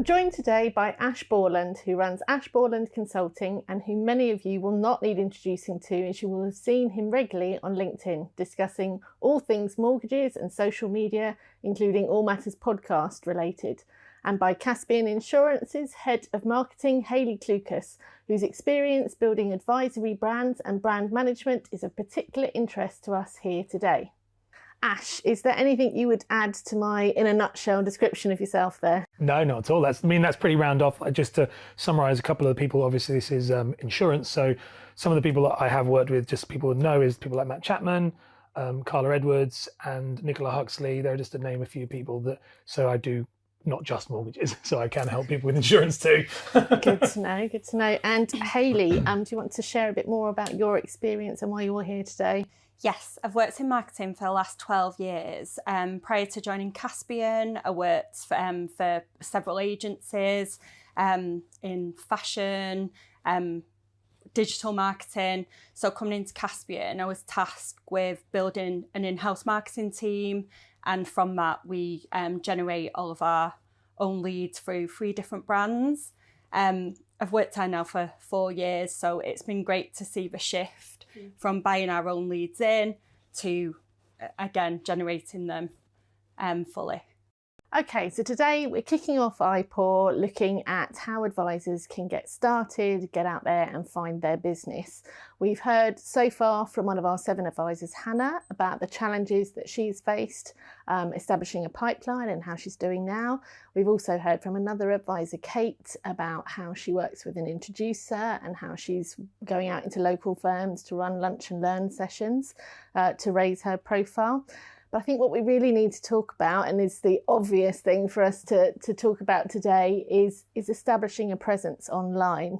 I'm joined today by Ash Borland, who runs Ash Borland Consulting and who many of you will not need introducing to, as you will have seen him regularly on LinkedIn discussing all things mortgages and social media, including all matters podcast related. And by Caspian Insurance's Head of Marketing, Hayley Klukas, whose experience building advisory brands and brand management is of particular interest to us here today. Ash, is there anything you would add to my, in a nutshell, description of yourself there? No, not at all. That's pretty round off. Just to summarise a couple of the people, obviously this is insurance. So some of the people that I have worked with, just people would know, is people like Matt Chapman, Carla Edwards and Nicola Huxley. They're just to name a few people that, so I do not just mortgages, so I can help people with insurance too. Good to know, good to know. And Hayley, do you want to share a bit more about your experience and why you're here today? Yes, I've worked in marketing for the last 12 years. Prior to joining Caspian, I worked for several agencies in fashion, digital marketing. So coming into Caspian, I was tasked with building an in-house marketing team. And from that, we generate all of our own leads through 3 different brands. I've worked there now for 4 years, so it's been great to see the shift from buying our own leads in to, again, generating them fully. Okay, so today we're kicking off iPour, looking at how advisors can get started, get out there and find their business. We've heard so far from one of our 7 advisors, Hannah, about the challenges that she's faced establishing a pipeline and how she's doing now. We've also heard from another advisor, Kate, about how she works with an introducer and how she's going out into local firms to run lunch and learn sessions to raise her profile. But I think what we really need to talk about, and is the obvious thing for us to talk about today, is establishing a presence online.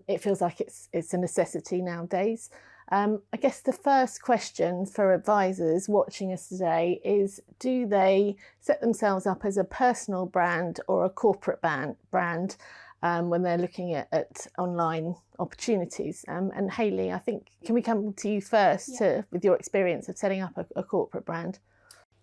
It feels like it's a necessity nowadays. I guess the first question for advisors watching us today is, do they set themselves up as a personal brand or a corporate brand when they're looking at online opportunities? And Hayley, I think, can we come to you first with your experience of setting up a corporate brand?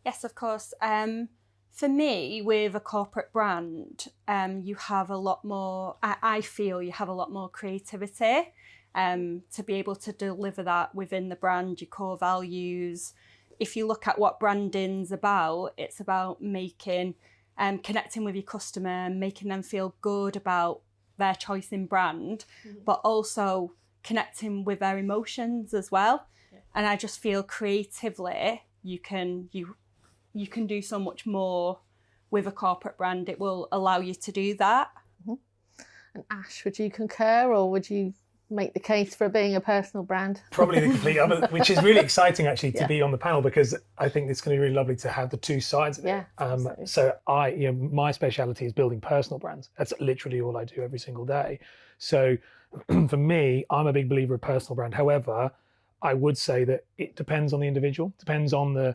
Yes, of course. For me, with a corporate brand, you have a lot more, I feel you have a lot more creativity to be able to deliver that within the brand, your core values. If you look at what branding's about, it's about making connecting with your customer, making them feel good about their choice in brand, but also connecting with their emotions as well. Yeah. And I just feel creatively you can do so much more with a corporate brand. It will allow you to do that. Mm-hmm. And Ash, would you concur, or would you make the case for being a personal brand? Probably the complete other, which is really exciting actually to be on the panel, because I think it's going to be really lovely to have the 2 sides of it. So my speciality is building personal brands. That's literally all I do every single day. So for me, I'm a big believer of personal brand. However, I would say that it depends on the individual, depends on the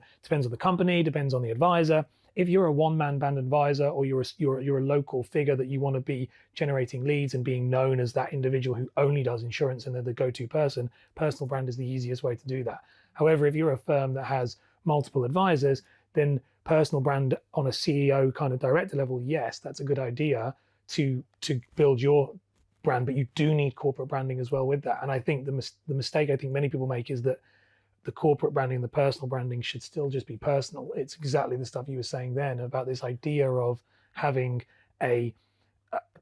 company, depends on the advisor. If you're a one-man band advisor, or you're a local figure that you want to be generating leads and being known as that individual who only does insurance and they're the go-to person, personal brand is the easiest way to do that. However, if you're a firm that has multiple advisors, then personal brand on a CEO kind of director level, yes, that's a good idea to build your brand, but you do need corporate branding as well with that. And I think the mistake I think many people make is that the corporate branding, the personal branding should still just be personal. It's exactly the stuff you were saying then about this idea of having a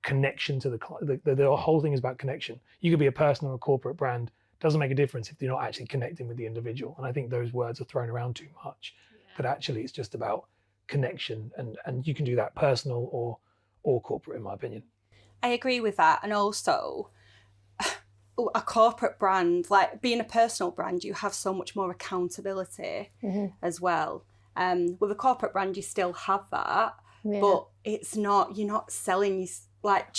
connection to the whole thing is about connection. You could be a personal or a corporate brand. Doesn't make a difference if you're not actually connecting with the individual. And I think those words are thrown around too much. Yeah. But actually it's just about connection, and you can do that personal or corporate, in my opinion. I agree with that. And also, a corporate brand, like being a personal brand, you have so much more accountability as well. With a corporate brand, you still have that, but it's not, you're not selling, like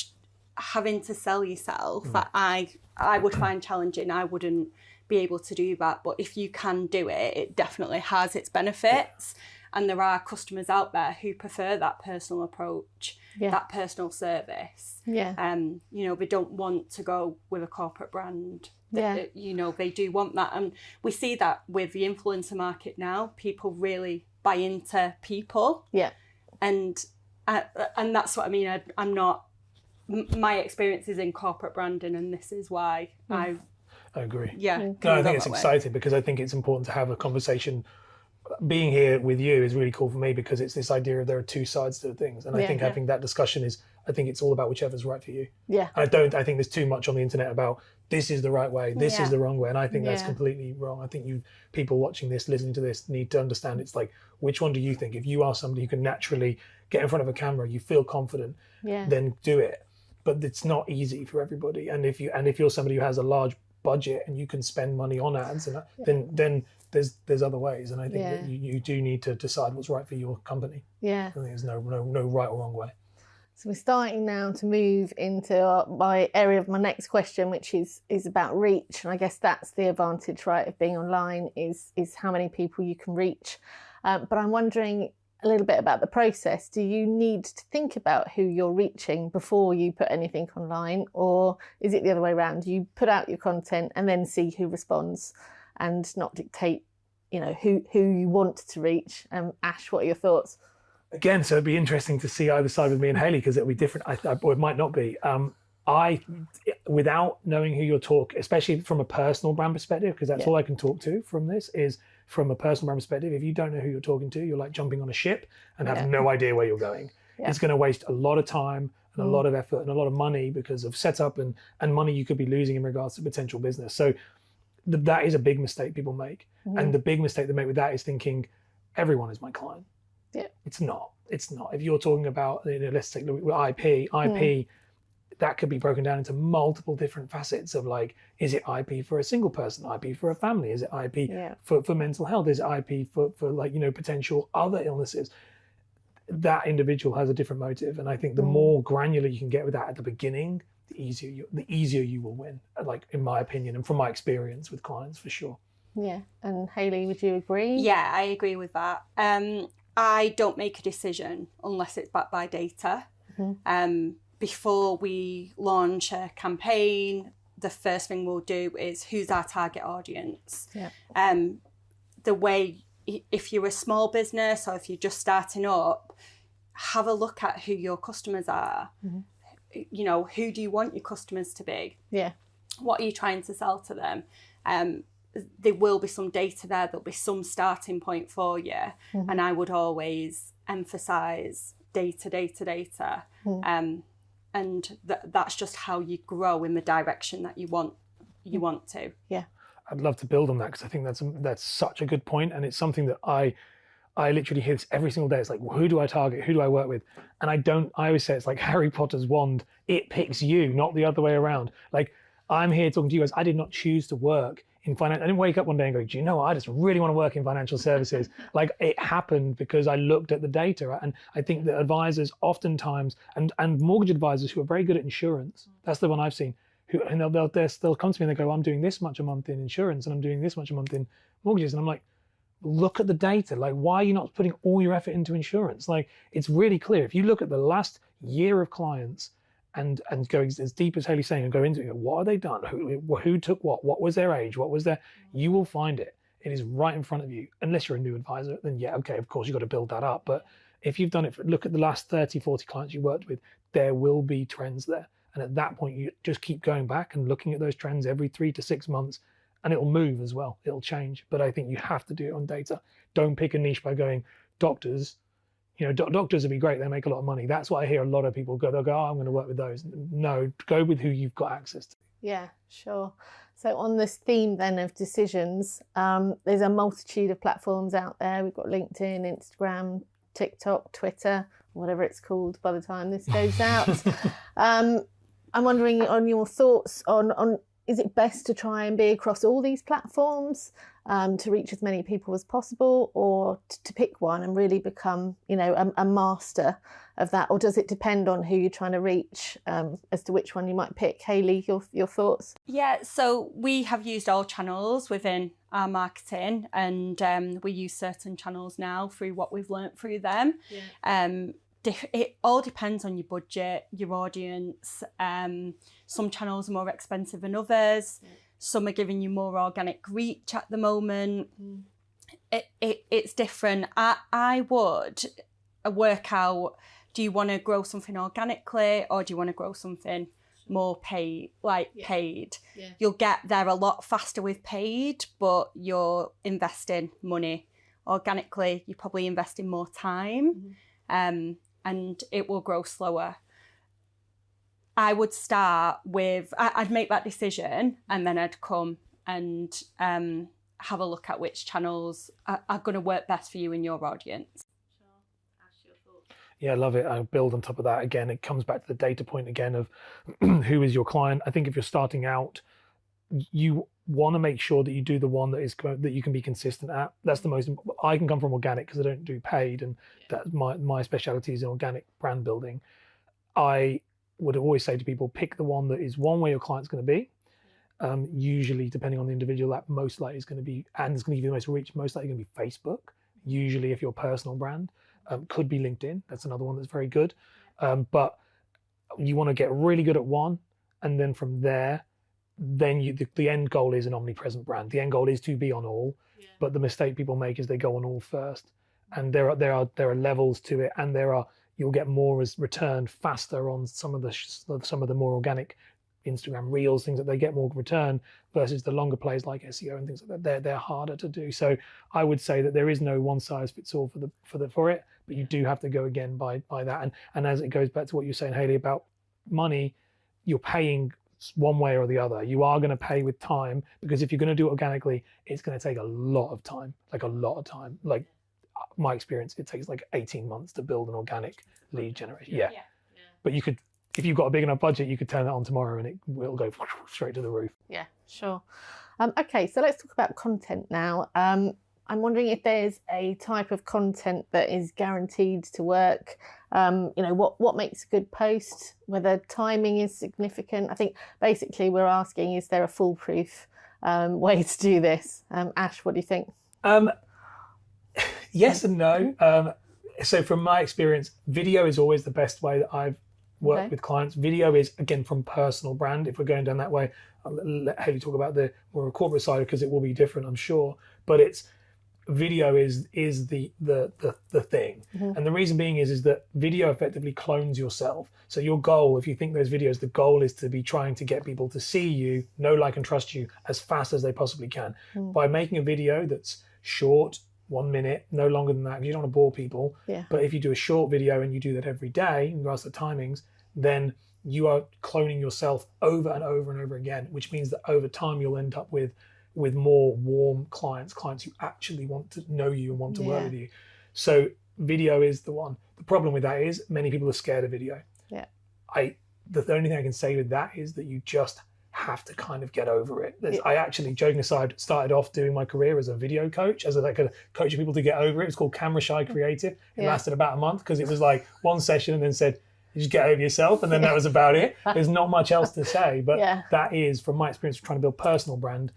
having to sell yourself. That I would find challenging. I wouldn't be able to do that. But if you can do it, it definitely has its benefits. Yeah. And there are customers out there who prefer that personal approach, that personal service. Yeah. They don't want to go with a corporate brand. Yeah. They do want that. And we see that with the influencer market now. People really buy into people. Yeah. And And that's what I mean. I'm not, my experience is in corporate branding, and this is why I agree. Yeah. No, I think it's exciting because I think it's important to have a conversation. Being here with you is really cool for me because it's this idea of there are two sides to things. And I think having that discussion I think it's all about whichever's right for you. Yeah. I think there's too much on the internet about this is the right way, this is the wrong way. And I think that's completely wrong. I think people watching this, listening to this need to understand it's like, which one do you think? If you are somebody who can naturally get in front of a camera, you feel confident, then do it. But it's not easy for everybody. And if you're somebody who has a large budget and you can spend money on ads, and then there's other ways. And I think that you do need to decide what's right for your company. Yeah. I think there's no right or wrong way. So we're starting now to move into my area of my next question, which is about reach. And I guess that's the advantage, right, of being online is how many people you can reach. But I'm wondering a little bit about the process. Do you need to think about who you're reaching before you put anything online? Or is it the other way around? You put out your content and then see who responds and not dictate, who you want to reach? Ash, what are your thoughts? Again, so it'd be interesting to see either side with me and Hayley because it'll be different. Or it might not be. Without knowing who you're talking, especially from a personal brand perspective, because that's all I can talk to from this is from a personal brand perspective. If you don't know who you're talking to, you're like jumping on a ship and have no idea where you're going. It's going to waste a lot of time and a lot of effort and a lot of money because of setup and money you could be losing in regards to potential business. So that is a big mistake people make. And the big mistake they make with that is thinking everyone is my client. Yeah, it's not. If you're talking about, let's take IP, that could be broken down into multiple different facets of like, is it IP for a single person, IP for a family, is it IP for mental health, is it IP for like, potential other illnesses? That individual has a different motive. And I think the more granular you can get with that at the beginning, the easier you will win, like in my opinion and from my experience with clients for sure. Yeah. And Hayley, would you agree? Yeah, I agree with that. I don't make a decision unless it's backed by data. Before we launch a campaign, the first thing we'll do is who's our target audience. The way, if you're a small business or if you're just starting up, have a look at who your customers are. Who do you want your customers to be? Yeah. What are you trying to sell to them? There will be some data there. There'll be some starting point for you. And I would always emphasize data. And that's just how you grow in the direction that you want to. Yeah. I'd love to build on that because I think that's such a good point. And it's something that I literally hear this every single day. It's like, who do I target? Who do I work with? And I always say it's like Harry Potter's wand. It picks you, not the other way around. Like, I'm here talking to you guys. I did not choose to work in finance. I didn't wake up one day and go, do you know what? I just really want to work in financial services. Like, it happened because I looked at the data. Right? And I think that advisors oftentimes, and mortgage advisors who are very good at insurance, that's the one I've seen, and they'll come to me and they go, I'm doing this much a month in insurance and I'm doing this much a month in mortgages. And I'm like, look at the data. Like, why are you not putting all your effort into insurance? Like, it's really clear. If you look at the last year of clients and go as deep as Hayley's saying and go into it, what have they done? Who took what was their age? What was their, you will find it. It is right in front of you. Unless you're a new advisor, then okay, of course you've got to build that up. But if you've done it, look at the last 30, 40 clients you worked with, there will be trends there. And at that point, you just keep going back and looking at those trends every 3 to 6 months, and it'll move as well. It'll change. But I think you have to do it on data. Don't pick a niche by going, doctors. Doctors would be great. They make a lot of money. That's what I hear a lot of people go. They'll go, I'm going to work with those. No, go with who you've got access to. Yeah, sure. So on this theme then of decisions, there's a multitude of platforms out there. We've got LinkedIn, Instagram, TikTok, Twitter, whatever it's called by the time this goes out. I'm wondering on your thoughts on is it best to try and be across all these platforms to reach as many people as possible, or to pick one and really become, a master of that? Or does it depend on who you're trying to reach as to which one you might pick? Hayley, your thoughts? Yeah, so we have used all channels within our marketing, and we use certain channels now through what we've learnt through them. Yeah. It all depends on your budget, your audience. Some channels are more expensive than others. Yeah. Some are giving you more organic reach at the moment. It's different. I would work out do you want to grow something organically, or do you want to grow something more paid, paid? Yeah. You'll get there a lot faster with paid, but you're investing money. Organically, you're probably investing more time, and it will grow slower. I would start with, I'd make that decision, and then I'd come and have a look at which channels are going to work best for you and your audience. Yeah, I love it. I build on top of that. Again, it comes back to the data point again of who is your client. I think if you're starting out, you want to make sure that you do the one that you can be consistent at. That's the most. I can come from organic because I don't do paid, and that my specialty is in organic brand building. I would always say to people, pick the one that is one where your client's going to be. Usually, depending on the individual, that most likely is going to be, and it's going to give you the most reach. Most likely going to be Facebook. Usually, if you're a personal brand. Could be LinkedIn. That's another one that's very good. But you want to get really good at one, and then from there, then the end goal is an omnipresent brand. The end goal is to be on all. Yeah. But the mistake people make is they go on all first, and there are levels to it, and you'll get more as return faster on some of the more organic Instagram Reels, things that they get more return versus the longer plays like SEO and things like that. They're harder to do. So I would say that there is no one size fits all for it, but you do have to go again by that. And as it goes back to what you're saying, Hayley, about money, you're paying one way or the other. You are going to pay with time, because if you're going to do it organically, it's going to take a lot of time, like a lot of time. Like my experience, it takes like 18 months to build an organic lead generation. Yeah. But you could, if you've got a big enough budget, you could turn it on tomorrow and it will go straight to the roof. Yeah, sure. Okay, so let's talk about content now. I'm wondering if there's a type of content that is guaranteed to work. What makes a good post, whether timing is significant. I think basically we're asking, is there a foolproof way to do this? Ash, what do you think? Yes and no. So from my experience, video is always the best way that I've worked with clients. Video is, again, from personal brand. If we're going down that way, I'll let Hayley talk about the more corporate side, because it will be different, I'm sure. But video is the thing. And the reason being is that video effectively clones yourself. So your goal, if you think those videos, the goal is to be trying to get people to see you, know, like, and trust you as fast as they possibly can. By making a video that's short, 1 minute, no longer than that, because you don't want to bore people. Yeah. But if you do a short video and you do that every day, in regards to timings, then you are cloning yourself over and over and over again, which means that over time you'll end up with more warm clients who actually want to know you and want to work with you. So video is the one. The problem with that is many people are scared of video. Yeah. The only thing I can say with that is that you just have to kind of get over it. I actually, joking aside, started off doing my career as a video coach, as a coaching people to get over it. It was called Camera Shy Creative. It lasted about a month, because it was like one session and then said, you just get over yourself, and then that was about it. There's not much else to say, but that is, from my experience of trying to build personal brand,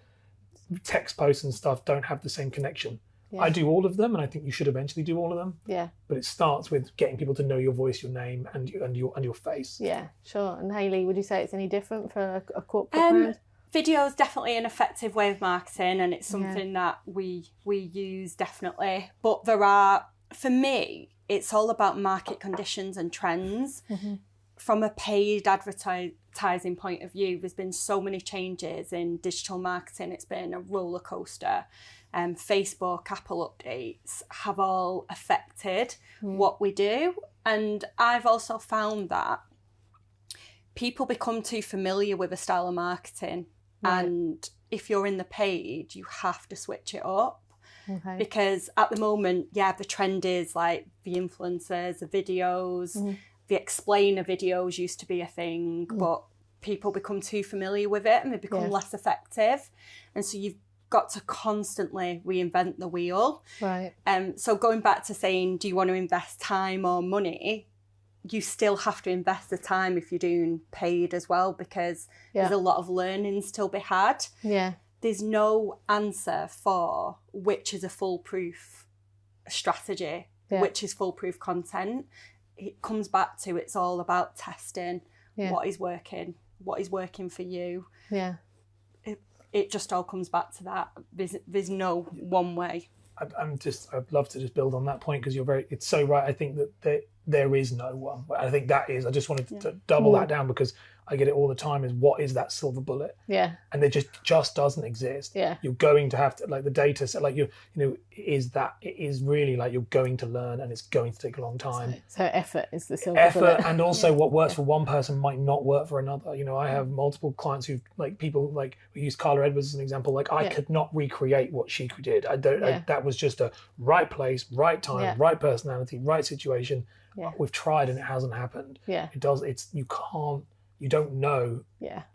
text posts and stuff don't have the same connection. I do all of them, and I think you should eventually do all of them. Yeah. But it starts with getting people to know your voice, your name, and your face. Yeah, sure. And Hayley, would you say it's any different for a corporate brand? Video is definitely an effective way of marketing, and it's something that we use definitely. But for me, it's all about market conditions and trends. From a paid advertising point of view, there's been so many changes in digital marketing. It's been a roller coaster. Facebook, Apple updates have all affected what we do. And I've also found that people become too familiar with a style of marketing. Right. And if you're in the paid, you have to switch it up. Okay. Because at the moment, the trend is like the influencers, the videos, the explainer videos used to be a thing, but people become too familiar with it and they become less effective. And so you've got to constantly reinvent the wheel. Right. So going back to saying, do you want to invest time or money? You still have to invest the time if you're doing paid as well, because there's a lot of learnings to be had. Yeah. There's no answer for which is a foolproof strategy, which is foolproof content. It comes back to, it's all about testing what is working for you. Yeah. It just all comes back to that. There's no one way. I'd love to just build on that point, because it's so right. I think that there is no one. I think that is, I just wanted to double that down, because I get it all the time, is what is that silver bullet? Yeah. And it just doesn't exist. Yeah. You're going to have to, like, the data set, like, it is really like, you're going to learn, and it's going to take a long time. So effort is the silver bullet. And also what works for one person might not work for another. I have multiple clients who, like, people, like, we use Carla Edwards as an example. Like, I could not recreate what she did. That was just a right place, right time, right personality, right situation. Yeah. We've tried and it hasn't happened. Yeah. You don't know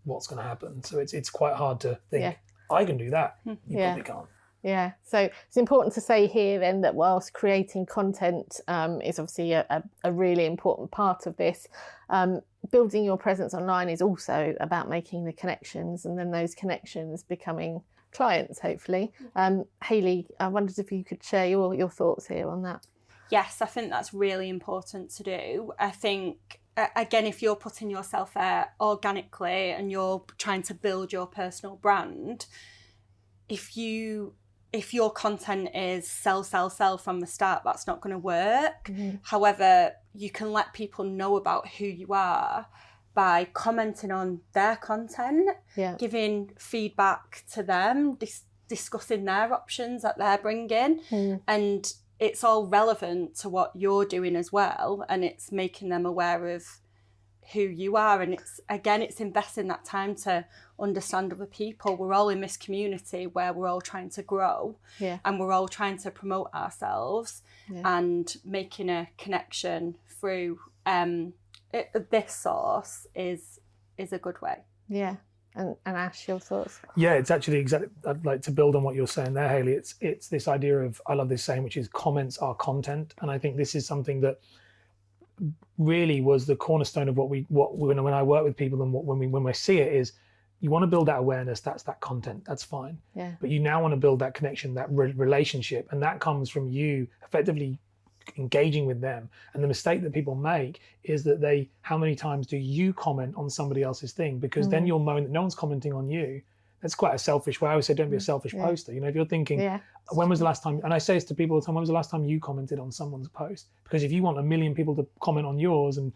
what's going to happen. So it's quite hard to think, I can do that. You probably can't. Yeah, so it's important to say here then that whilst creating content is obviously a really important part of this, building your presence online is also about making the connections, and then those connections becoming clients, hopefully. Hayley, I wondered if you could share your thoughts here on that. Yes, I think that's really important to do. I think, again, if you're putting yourself there organically and you're trying to build your personal brand, if your content is sell from the start, that's not going to work. Mm-hmm. However, you can let people know about who you are by commenting on their content, giving feedback to them, discussing their options that they're bringing. And it's all relevant to what you're doing as well, and it's making them aware of who you are. And it's investing that time to understand other people. We're all in this community where we're all trying to grow, and we're all trying to promote ourselves, and making a connection through this source is a good way. Yeah. And Ash, your thoughts? Yeah, it's actually exactly, I'd like to build on what you're saying there, Hayley. It's this idea of, I love this saying, which is comments are content. And I think this is something that really was the cornerstone of when I work with people, and when we see it, is you want to build that awareness. That's that content. That's fine. Yeah. But you now want to build that connection, that relationship, and that comes from you effectively engaging with them. And the mistake that people make is that how many times do you comment on somebody else's thing? Because then you'll moan that no one's commenting on you. That's quite a selfish way. I always say, don't be a selfish poster. If you're thinking, when was the last time, and I say this to people all the time, when was the last time you commented on someone's post? Because if you want 1 million people to comment on yours and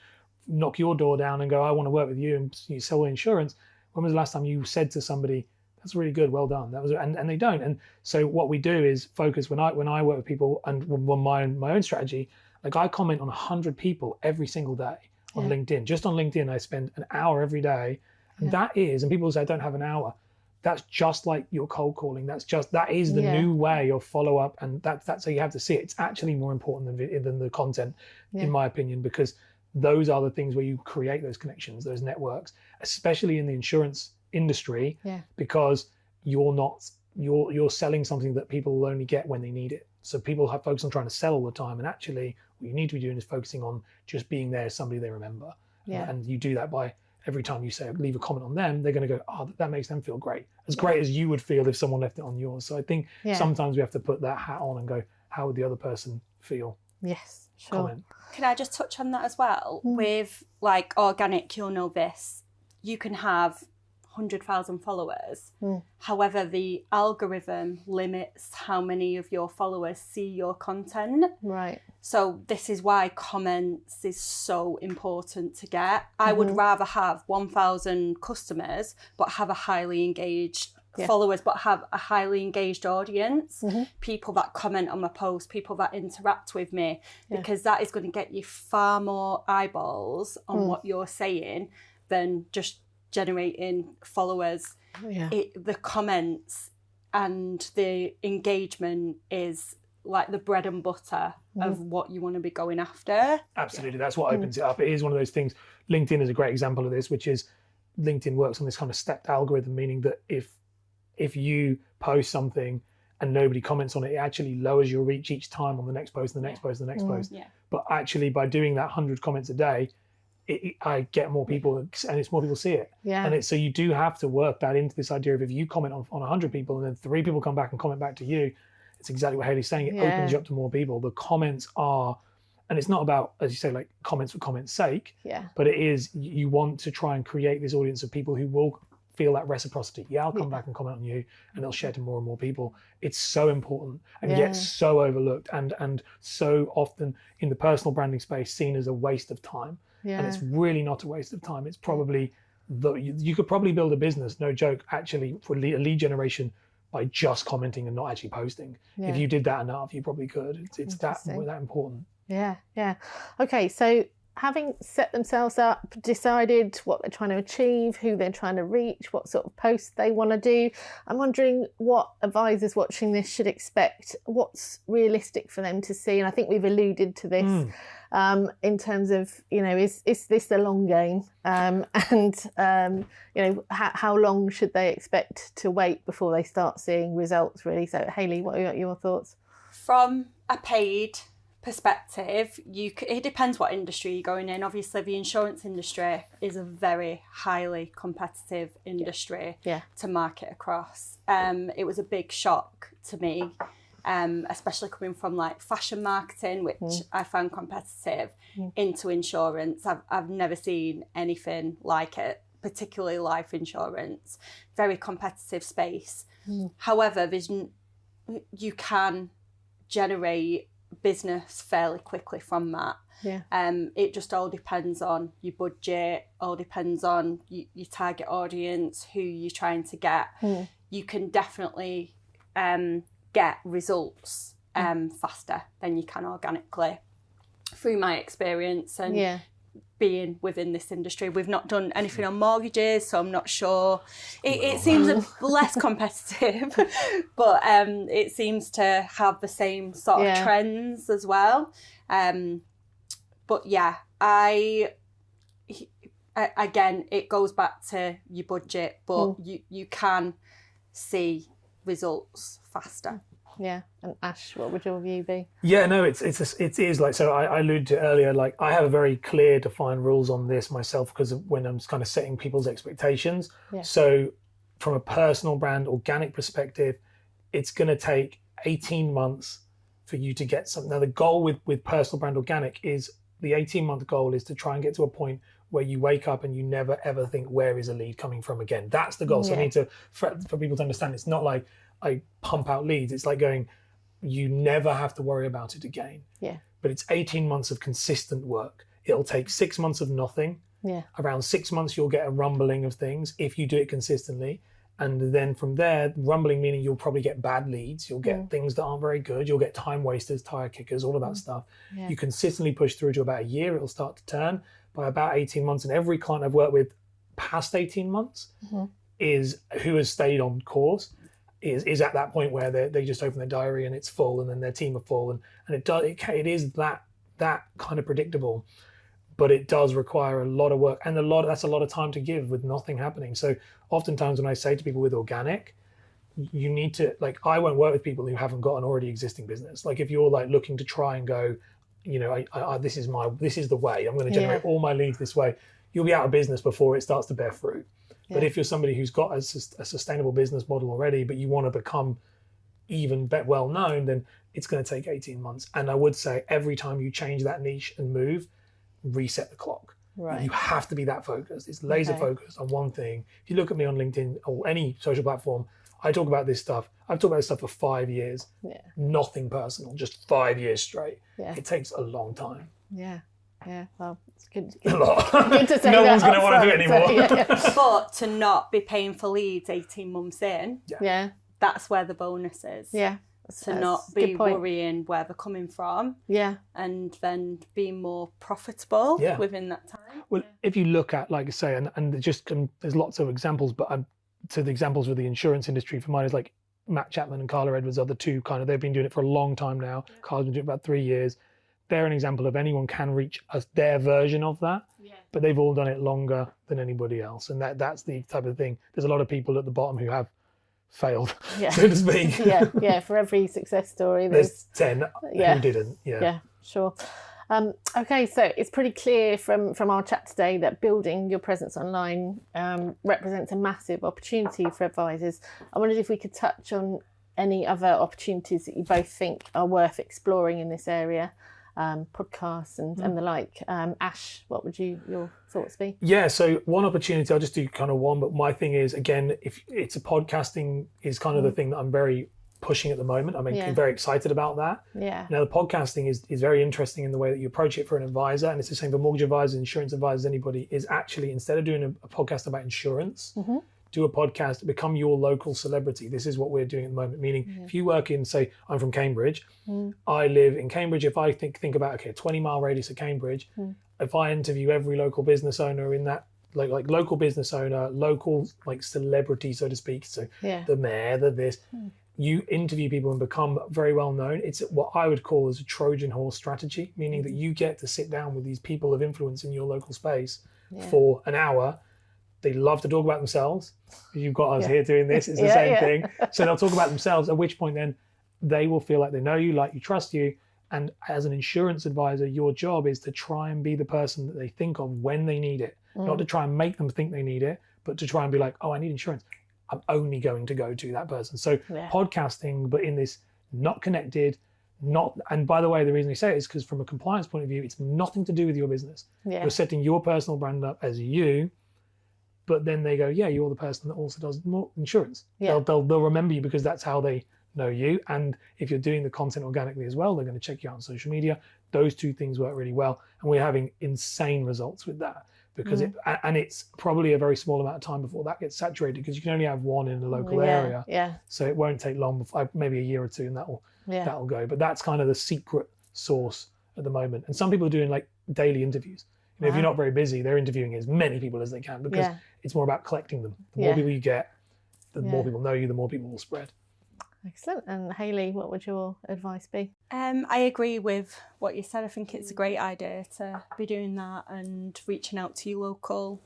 knock your door down and go, I want to work with you, and you sell insurance, when was the last time you said to somebody, that's really good, well done? That was, and they don't. And so what we do is focus, when I work with people, and my own strategy, like, I comment on 100 people every single day on LinkedIn. Just on LinkedIn, I spend an hour every day. And that is, and people say I don't have an hour. That's just like your cold calling. That is the new way of follow up. And that's how you have to see it. It's actually more important than the content, in my opinion, because those are the things where you create those connections, those networks, especially in the insurance industry, because you're selling something that people will only get when they need it. So people have focused on trying to sell all the time, and actually what you need to be doing is focusing on just being there as somebody they remember. And you do that by every time you leave a comment on them, they're going to go, oh, that makes them feel great, as great as you would feel if someone left it on yours. So I think sometimes we have to put that hat on and go, how would the other person feel? Yes, sure. Comment. Can I just touch on that as well? With, like, organic, you'll know this, you can have 100,000 followers. However, the algorithm limits how many of your followers see your content. Right. So this is why comments is so important to get. I would rather have 1,000 customers but have a highly engaged followers, but have a highly engaged audience, people that comment on my post, people that interact with me, because that is going to get you far more eyeballs on what you're saying than just generating followers. The comments and the engagement is like the bread and butter of what you want to be going after. Absolutely. That's what opens it up. It is one of those things. LinkedIn is a great example of this, which is LinkedIn works on this kind of stepped algorithm, meaning that if you post something and nobody comments on it, it actually lowers your reach each time on the next post, and the next post, and the next post. But actually, by doing that 100 comments a day, I get more people, and it's more people see it. And so you do have to work that into this idea of, if you comment on 100 people and then 3 people come back and comment back to you, it's exactly what Hayley's saying. It opens you up to more people. The comments are, and it's not about, as you say, like comments for comments' sake, but it is, you want to try and create this audience of people who will feel that reciprocity. Yeah, I'll come back and comment on you, and it'll share to more and more people. It's so important, and yet so overlooked, and so often in the personal branding space seen as a waste of time. And it's really not a waste of time. It's probably you could probably build a business, no joke, actually for lead generation by just commenting and not actually posting. If you did that enough, you probably could. It's that important. Yeah. Okay, so having set themselves up, decided what they're trying to achieve, who they're trying to reach, what sort of posts they want to do, I'm wondering what advisors watching this should expect, what's realistic for them to see. And I think we've alluded to this in terms of, is this the long game? How long should they expect to wait before they start seeing results, really? So Hayley, what are your thoughts? From a paid perspective, it depends what industry you're going in. Obviously, the insurance industry is a very highly competitive industry to market across. It was a big shock to me, especially coming from like fashion marketing, which I found competitive, into insurance. I've never seen anything like it, particularly life insurance. Very competitive space. However, you can generate business fairly quickly from that. It just all depends on your budget, all depends on your target audience, who you're trying to get. You can definitely get results faster than you can organically, through my experience and being within this industry. We've not done anything on mortgages, so I'm not sure. It seems less competitive, but it seems to have the same sort of trends as well. But yeah, again, it goes back to your budget, but you can see results faster. Yeah, and Ash, what would your view be? Yeah, no, it is like, so I alluded to earlier, like I have a very clear defined rules on this myself because of when I'm kind of setting people's expectations. So from a personal brand organic perspective, it's going to take 18 months for you to get something. Now the goal with personal brand organic is the 18-month goal is to try and get to a point where you wake up and you never ever think, where is a lead coming from again? That's the goal. So I need to, for people to understand, it's not like I pump out leads. It's like going, you never have to worry about it again. But it's 18 months of consistent work. It'll take 6 months of nothing. Around 6 months, you'll get a rumbling of things if you do it consistently. And then from there, rumbling meaning you'll probably get bad leads. You'll get things that aren't very good. You'll get time wasters, tire kickers, all of that stuff. You consistently push through to about a year. It'll start to turn by about 18 months. And every client I've worked with past 18 months is who has stayed on course. Is at that point where they just open their diary and it's full, and then their team are full, and it is that kind of predictable, but it does require a lot of work, and that's a lot of time to give with nothing happening. So oftentimes when I say to people with organic, you need to, like, I won't work with people who haven't got an already existing business. Like if you're like looking to try and go, this is the way I'm going to generate all my leads this way, you'll be out of business before it starts to bear fruit. But if you're somebody who's got a sustainable business model already, but you want to become even well known, then it's going to take 18 months. And I would say every time you change that niche and move, reset the clock. You have to be that focused. It's laser focused on one thing. If you look at me on LinkedIn or any social platform, I talk about this stuff. I've talked about this stuff for 5 years. Nothing personal, just 5 years straight. It takes a long time. Well, it's good. A lot. Good to say no one's going to want to do it anymore. But to not be paying for leads 18 months in, that's where the bonus is. To not be worrying where they're coming from. And then being more profitable within that time. Well, if you look at, like I say, and just there's lots of examples, but to the examples with the insurance industry, for mine is like Matt Chapman and Carla Edwards are the two kind of, they've been doing it for a long time now. Carla's been doing it about 3 years. They're an example of anyone can reach their version of that, but they've all done it longer than anybody else. And that's the type of thing. There's a lot of people at the bottom who have failed, so to speak. For every success story, there's 10 who didn't. Sure. Okay, so it's pretty clear from our chat today that building your presence online represents a massive opportunity for advisors. I wondered if we could touch on any other opportunities that you both think are worth exploring in this area. Podcasts and the like. Ash, what would your thoughts be? Yeah, so one opportunity, I'll just do kind of one, but my thing is, again, if it's a podcasting is kind of the thing that I'm very pushing at the moment. I'm very excited about that. Yeah. Now, the podcasting is very interesting in the way that you approach it for an advisor, and it's the same for mortgage advisors, insurance advisors, anybody, is actually, instead of doing a podcast about insurance, do a podcast, become your local celebrity. This is what we're doing at the moment, meaning if you work in, say, I'm from Cambridge, I live in Cambridge. If I think about, okay, a 20-mile radius of Cambridge, if I interview every local business owner in that, like local business owner, local like celebrity, so to speak, so the mayor, you interview people and become very well known. It's what I would call as a Trojan horse strategy, meaning that you get to sit down with these people of influence in your local space for an hour. They love to talk about themselves. You've got us here doing this. It's the same thing. So they'll talk about themselves, at which point then they will feel like they know you, like you, trust you. And as an insurance advisor, your job is to try and be the person that they think of when they need it. Not to try and make them think they need it, but to try and be like, oh, I need insurance. I'm only going to go to that person. So podcasting, but in this not connected, and by the way, the reason I say it is because from a compliance point of view, it's nothing to do with your business. You're setting your personal brand up as you, but then they go, yeah, you're the person that also does more insurance. They'll remember you because that's how they know you. And if you're doing the content organically as well, they're going to check you out on social media. Those two things work really well. And we're having insane results with that. Because it's probably a very small amount of time before that gets saturated, because you can only have one in the local area. So it won't take long, maybe a year or two, and that'll go. But that's kind of the secret sauce at the moment. And some people are doing like daily interviews. You know, if you're not very busy, they're interviewing as many people as they can, because it's more about collecting them. The more people you get, the more people know you, the more people will spread. Excellent. And Hayley, what would your advice be? I agree with what you said. I think it's a great idea to be doing that and reaching out to your local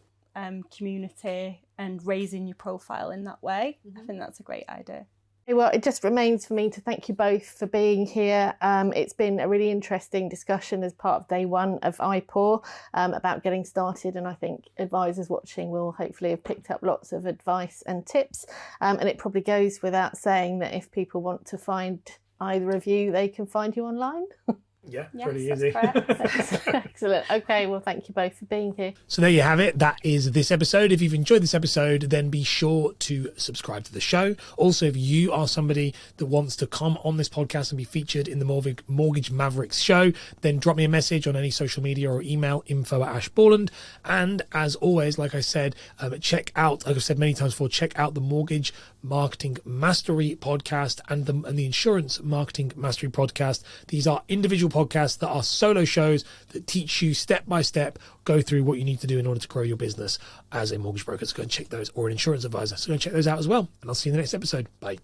community and raising your profile in that way. I think that's a great idea. Well, it just remains for me to thank you both for being here. It's been a really interesting discussion as part of day one of iPoor about getting started, and I think advisors watching will hopefully have picked up lots of advice and tips. And it probably goes without saying that if people want to find either of you, they can find you online. Yeah, it's really easy. Excellent. Okay, well, thank you both for being here. So there you have it. That is this episode. If you've enjoyed this episode, then be sure to subscribe to the show. Also, if you are somebody that wants to come on this podcast and be featured in the Mortgage Mavericks show, then drop me a message on any social media or email, info@Borland. And as always, like I said, check out, like I've said many times before, check out the Mortgage Marketing Mastery podcast and the Insurance Marketing Mastery podcast. These are individual podcasts that are solo shows that teach you step by step, go through what you need to do in order to grow your business as a mortgage broker. So go and check those, or an insurance advisor. So go and check those out as well. And I'll see you in the next episode. Bye.